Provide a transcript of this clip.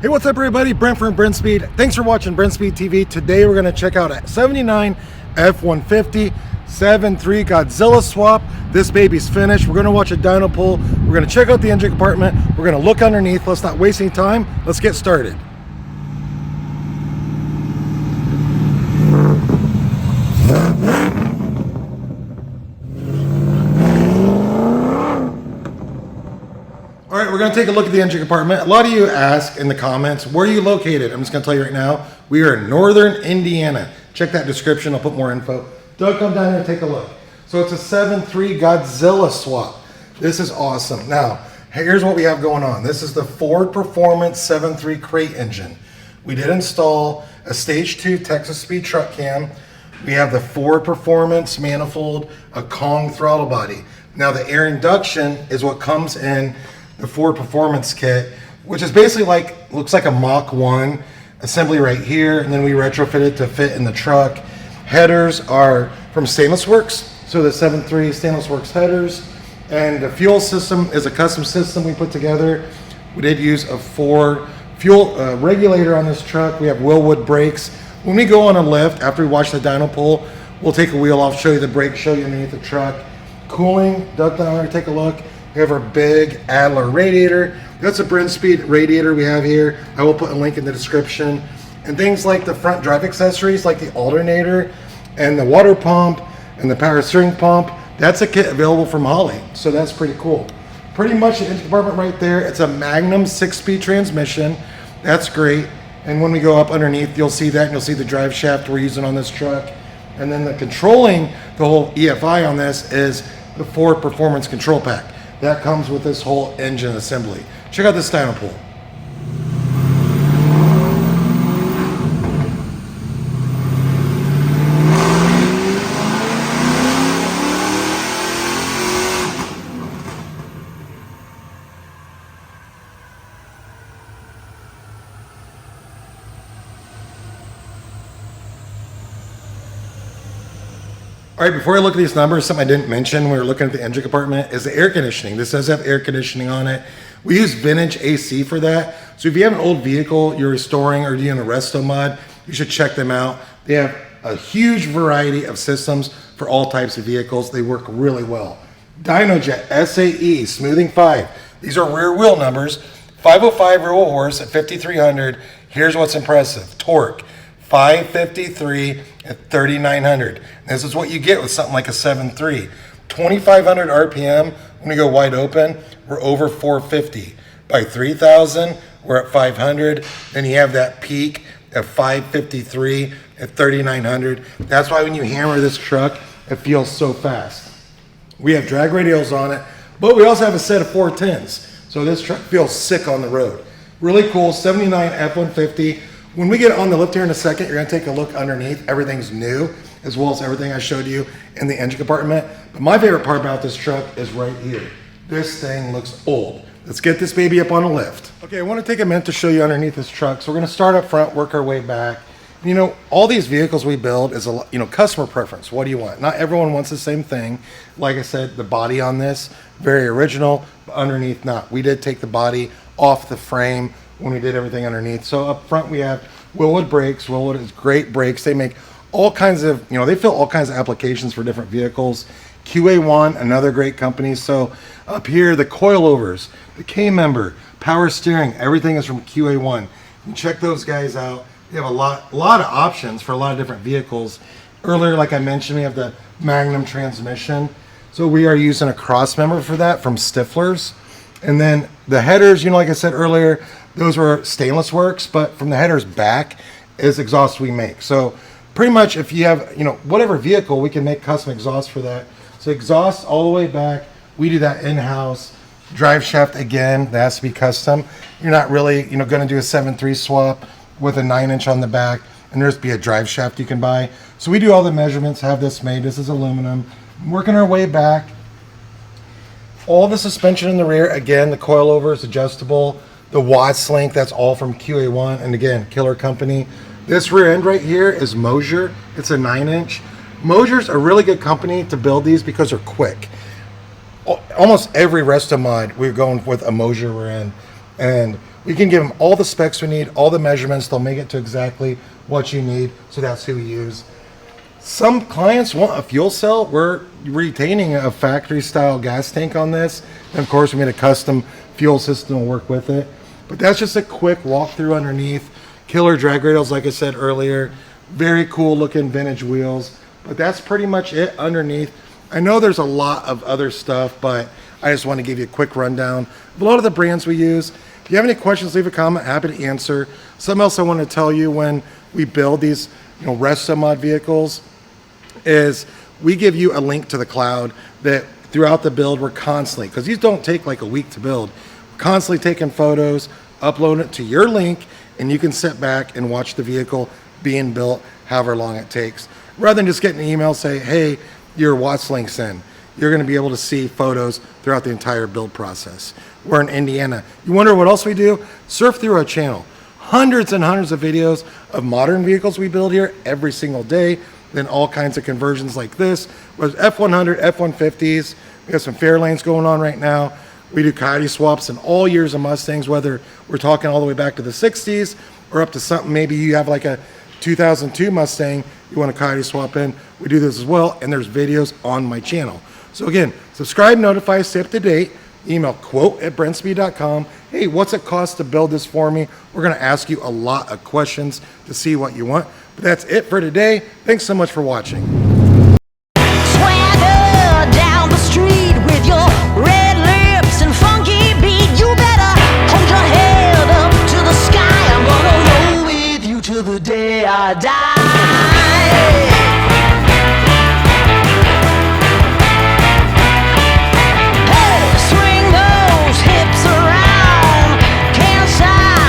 Hey, what's up everybody? Brent from Brenspeed. Thanks for watching Brenspeed TV. Today we're going to check out a 79 F150 7.3 Godzilla swap. This baby's finished. We're going to watch a dyno pull. We're going to check out the engine compartment. We're going to look underneath. Let's not waste any time. Let's get started. All right, we're going to take a look at the engine compartment. A lot of you ask in the comments, where are you located? I'm just going to tell you right now, we are in northern Indiana. Check that description. I'll put more info. Doug, come down here and take a look. So it's a 7.3 Godzilla swap. This is awesome. Now, here's what we have going on. This is the Ford Performance 7.3 crate engine. We did install a Stage 2 Texas Speed truck cam. We have the Ford Performance manifold, a Kong throttle body. Now, the air induction is what comes in the Ford Performance kit, which is basically like, looks like a Mach 1 assembly right here, and then we retrofit it to fit in the truck. Headers are from Stainless Works, so the 7.3 Stainless Works headers, and the fuel system is a custom system we put together. We did use a Ford fuel regulator on this truck. We have Willwood brakes. When we go on a lift, after we watch the dyno pull, we'll take a wheel off, show you the brakes, show you underneath the truck. Cooling, Doug down there, take a look. We have our big Adler radiator. That's a Brenspeed radiator we have here. I will put a link in the description. And things like the front drive accessories, like the alternator and the water pump and the power steering pump, that's a kit available from Holley. So that's pretty cool. Pretty much the engine compartment right there. It's a Magnum 6-speed transmission. That's great. And when we go up underneath, you'll see that, and you'll see the drive shaft we're using on this truck. And then the controlling the whole EFI on this is the Ford Performance Control Pack. That comes with this whole engine assembly. Check out this dyno pull. All right, before I look at these numbers, something I didn't mention when we were looking at the engine compartment is the air conditioning. This does have air conditioning on it. We use vintage AC for that. So if you have an old vehicle you're restoring or doing a resto mod, you should check them out. They have a huge variety of systems for all types of vehicles. They work really well. DynoJet SAE Smoothing 5. These are rear wheel numbers. 505 rear wheel horse at 5,300. Here's what's impressive. Torque. 553 at 3,900. This is what you get with something like a 7.3. 2,500 RPM. When we go wide open, we're over 450. By 3,000, we're at 500. Then you have that peak at 553 at 3,900. That's why when you hammer this truck, it feels so fast. We have drag radials on it, but we also have a set of 410s. So this truck feels sick on the road. Really cool, 79 F150. When we get on the lift here in a second, you're gonna take a look underneath. Everything's new, as well as everything I showed you in the engine compartment. But my favorite part about this truck is right here. This thing looks old. Let's get this baby up on a lift. Okay, I wanna take a minute to show you underneath this truck. So we're gonna start up front, work our way back. You know, all these vehicles we build is customer preference. What do you want? Not everyone wants the same thing. Like I said, the body on this, very original, but underneath not. We did take the body off the frame when we did everything underneath. So up front we have Willwood brakes. Willwood is great brakes. They make all kinds of, they fill all kinds of applications for different vehicles. QA1, another great company. So up here, the coilovers, the K-member, power steering, everything is from QA1. You check those guys out. They have a lot of options for a lot of different vehicles. Earlier, like I mentioned, we have the Magnum transmission. So we are using a cross member for that from Stifler's. And then the headers, like I said earlier, those were Stainless Works, but from the headers back is exhaust we make. So pretty much if you have, whatever vehicle, we can make custom exhaust for that. So exhaust all the way back, we do that in-house. Drive shaft, again, that has to be custom. You're not really, going to do a 7.3 swap with a 9-inch on the back, and there's be a drive shaft you can buy. So we do all the measurements, have this made. This is aluminum. Working our way back. All the suspension in the rear, again, the coilover is adjustable. The Watts link, that's all from QA1, and again, killer company. This rear end right here is Mosier. It's a 9-inch. Mosier's a really good company to build these because they're quick. Almost every resto mod, we're going with a Mosier rear end. And We can give them all the specs we need, all the measurements. They'll make it to exactly what you need. So that's who we use. Some clients want a fuel cell. We're retaining a factory style gas tank on this. And of course, we made a custom fuel system to work with it. But that's just a quick walkthrough underneath. Killer drag radials, like I said earlier. Very cool looking vintage wheels. But that's pretty much it underneath. I know there's a lot of other stuff, but I just want to give you a quick rundown of a lot of the brands we use. If you have any questions, leave a comment. Happy to answer. Something else I want to tell you when we build these, resto mod vehicles is we give you a link to the cloud that throughout the build we're constantly, because these don't take like a week to build, we're constantly taking photos, uploading it to your link, and you can sit back and watch the vehicle being built however long it takes. Rather than just getting an email say, hey, your Watts link's in. You're going to be able to see photos throughout the entire build process. We're in Indiana. You wonder what else we do? Surf through our channel. Hundreds and hundreds of videos of modern vehicles we build here every single day. Then all kinds of conversions like this. With F100, F150s. We got some Fairlanes going on right now. We do coyote swaps in all years of Mustangs, whether we're talking all the way back to the 60s or up to something. Maybe you have like a 2002 Mustang you want a coyote swap in. We do this as well, and there's videos on my channel. So again, subscribe, notify, stay up to date. Email quote@brenspeed.com. Hey, what's it cost to build this for me? We're going to ask you a lot of questions to see what you want. But that's it for today. Thanks so much for watching. Swagger down the street with your red lips and funky beat. You better hold your head up to the sky. I'm gonna roll with you till the day I die.